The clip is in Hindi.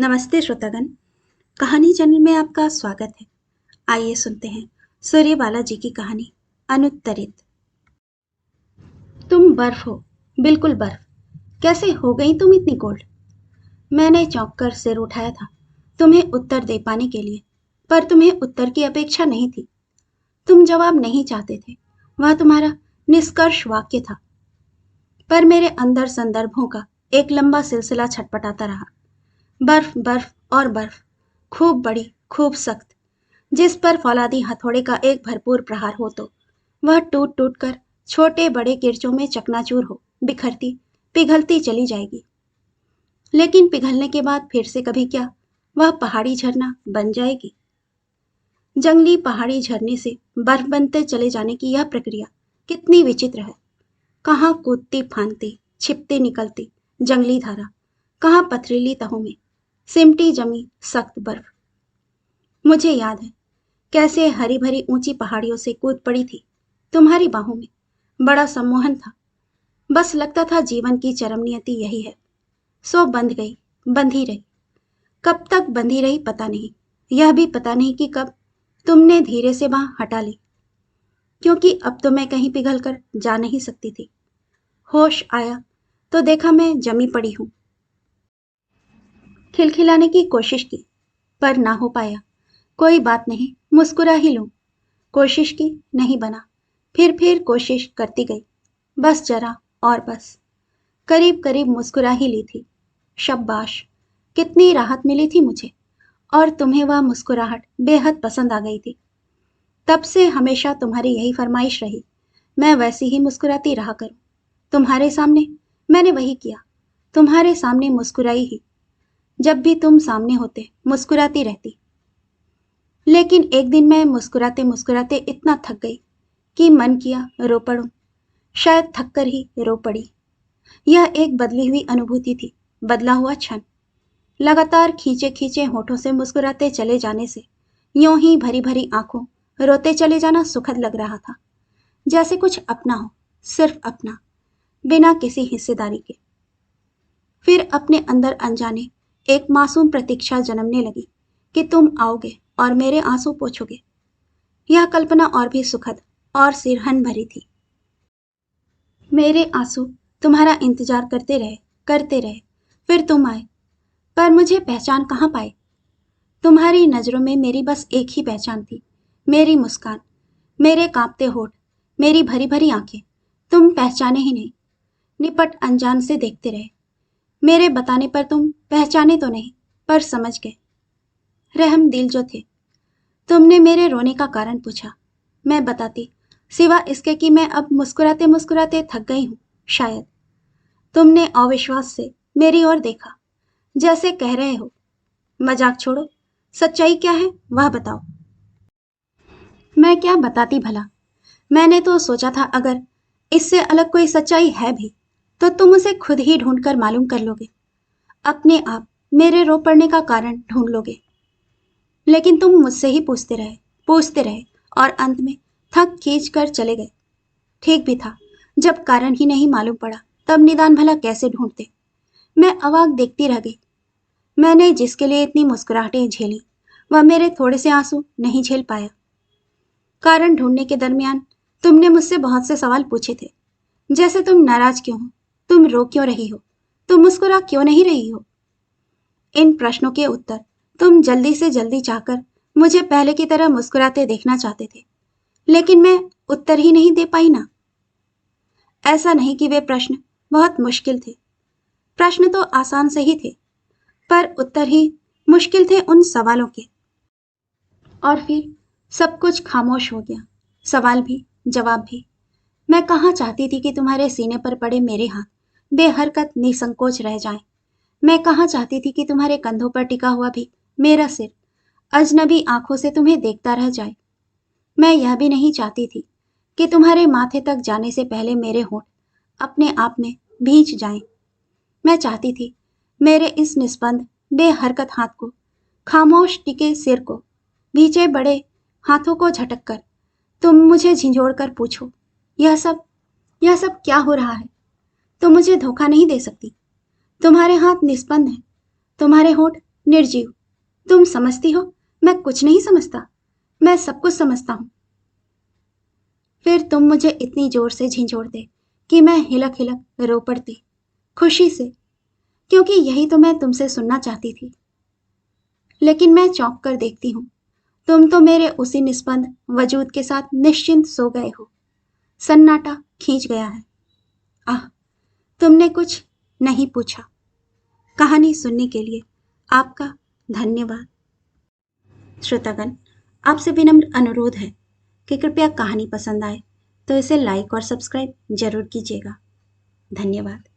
नमस्ते श्रोतागण। कहानी चैनल में आपका स्वागत है। आइए सुनते हैं सूर्यबाला जी की कहानी अनुत्तरित। तुम बर्फ हो, बिल्कुल बर्फ। कैसे हो गई तुम इतनी कोल्ड? मैंने चौंक कर सिर उठाया था तुम्हें उत्तर दे पाने के लिए, पर तुम्हें उत्तर की अपेक्षा नहीं थी। तुम जवाब नहीं चाहते थे, वह तुम्हारा निष्कर्ष वाक्य था। पर मेरे अंदर संदर्भों का एक लंबा सिलसिला छटपटाता रहा। बर्फ, बर्फ और बर्फ, खूब बड़ी, खूब सख्त, जिस पर फौलादी हथौड़े का एक भरपूर प्रहार हो तो वह टूट टूट कर छोटे बड़े किरचों में चकनाचूर हो, बिखरती, पिघलती चली जाएगी। लेकिन पिघलने के बाद फिर से कभी क्या वह पहाड़ी झरना बन जाएगी? जंगली पहाड़ी झरने से बर्फ बनते चले जाने की यह प्रक्रिया कितनी विचित्र है। कहाँ कूदती फांदती, छिपती निकलती जंगली धारा, कहाँ पथरीली तहों में सिमटी जमी सख्त बर्फ। मुझे याद है कैसे हरी भरी ऊंची पहाड़ियों से कूद पड़ी थी तुम्हारी बाहों में। बड़ा सम्मोहन था। बस लगता था जीवन की चरम नियति यही है। सो बंध गई, बंधी रही। कब तक बंधी रही पता नहीं, यह भी पता नहीं कि कब तुमने धीरे से बांह हटा ली, क्योंकि अब तो मैं कहीं पिघल कर जा नहीं सकती थी। होश आया तो देखा मैं जमी पड़ी हूं। खिलखिलाने की कोशिश की, पर ना हो पाया। कोई बात नहीं, मुस्कुरा ही लूं। कोशिश की, नहीं बना। फिर कोशिश करती गई, बस जरा और बस। करीब करीब मुस्कुरा ही ली थी। शाबाश, कितनी राहत मिली थी मुझे। और तुम्हें वह मुस्कुराहट बेहद पसंद आ गई थी। तब से हमेशा तुम्हारी यही फरमाइश रही, मैं वैसी ही मुस्कुराती रहा करूं। तुम्हारे सामने मैंने वही किया, तुम्हारे सामने मुस्कुराई ही। जब भी तुम सामने होते मुस्कुराती रहती। लेकिन एक दिन मैं मुस्कुराते मुस्कुराते इतना थक गई कि मन किया रो पड़ूं। शायद थक कर ही रो पड़ी। यह एक बदली हुई अनुभूति थी, बदला हुआ क्षण। लगातार खींचे खींचे होठों से मुस्कुराते चले जाने से यूं ही भरी भरी आंखों रोते चले जाना सुखद लग रहा था। जैसे कुछ अपना हो, सिर्फ अपना, बिना किसी हिस्सेदारी के। फिर अपने अंदर अनजाने एक मासूम प्रतीक्षा जन्मने लगी कि तुम आओगे और मेरे आंसू पोंछोगे। यह कल्पना और भी सुखद और सिरहन भरी थी। मेरे आंसू तुम्हारा इंतजार करते रहे। फिर तुम आए, पर मुझे पहचान कहाँ पाए। तुम्हारी नजरों में मेरी बस एक ही पहचान थी, मेरी मुस्कान, मेरे कांपते होठ, मेरी भरी भरी आंखें। तुम पहचाने ही नहीं, निपट अनजान से देखते रहे। मेरे बताने पर तुम पहचाने तो नहीं, पर समझ गए। रहम दिल जो थे। तुमने मेरे रोने का कारण पूछा, मैं बताती, सिवा इसके कि मैं अब मुस्कुराते मुस्कुराते थक गई हूं। शायद तुमने अविश्वास से मेरी ओर देखा, जैसे कह रहे हो, मजाक छोड़ो, सच्चाई क्या है वह बताओ। मैं क्या बताती भला। मैंने तो सोचा था अगर इससे अलग कोई सच्चाई है भी तो तुम उसे खुद ही ढूंढ कर मालूम कर लोगे, अपने आप मेरे रो पड़ने का कारण ढूंढ लोगे। लेकिन तुम मुझसे ही पूछते रहे और अंत में थक खींच कर चले गए। ठीक भी था, जब कारण ही नहीं मालूम पड़ा तब निदान भला कैसे ढूंढते। मैं अवाक देखती रह गई। मैंने जिसके लिए इतनी मुस्कुराहटें झेली वह मेरे थोड़े से आंसू नहीं झेल पाया। कारण ढूंढने के दरमियान तुमने मुझसे बहुत से सवाल पूछे थे, जैसे तुम नाराज क्यों हो, तुम रो क्यों रही हो, तुम मुस्कुरा क्यों नहीं रही हो। इन प्रश्नों के उत्तर तुम जल्दी से जल्दी चाहकर मुझे पहले की तरह मुस्कुराते देखना चाहते थे, लेकिन मैं उत्तर ही नहीं दे पाई ना। ऐसा नहीं कि वे प्रश्न बहुत मुश्किल थे, प्रश्न तो आसान से ही थे, पर उत्तर ही मुश्किल थे उन सवालों के। और फिर सब कुछ खामोश हो गया, सवाल भी, जवाब भी। मैं कहाँ चाहती थी कि तुम्हारे सीने पर पड़े मेरे हाथ बेहरकत निसंकोच रह जाएं। मैं कहाँ चाहती थी कि तुम्हारे कंधों पर टिका हुआ भी मेरा सिर अजनबी आंखों से तुम्हें देखता रह जाए। मैं यह भी नहीं चाहती थी कि तुम्हारे माथे तक जाने से पहले मेरे होंठ अपने आप में भींच जाएं। मैं चाहती थी मेरे इस निस्पंद बेहरकत हाथ को, खामोश टिके सिर को, भींचे बड़े हाथों को झटक कर तुम मुझे झिंझोड़ कर पूछो, यह सब यह सब क्या हो रहा है। तुम मुझे धोखा नहीं दे सकती। तुम्हारे हाथ निस्पंद हैं, तुम्हारे होंठ निर्जीव, तुम समझती हो मैं कुछ नहीं समझता। मैं सब कुछ समझता हूं। फिर तुम मुझे इतनी जोर से झिझोड़ते कि मैं हिलक हिलक रो पड़ती, खुशी से, क्योंकि यही तो मैं तुमसे सुनना चाहती थी। लेकिन मैं चौंक कर देखती हूँ, तुम तो मेरे उसी निस्पंद वजूद के साथ निश्चिंत सो गए हो। सन्नाटा खींच गया है। आह, तुमने कुछ नहीं पूछा। कहानी सुनने के लिए आपका धन्यवाद। श्रोतागण, आपसे विनम्र अनुरोध है कि कृपया कहानी पसंद आए तो इसे लाइक और सब्सक्राइब जरूर कीजिएगा। धन्यवाद।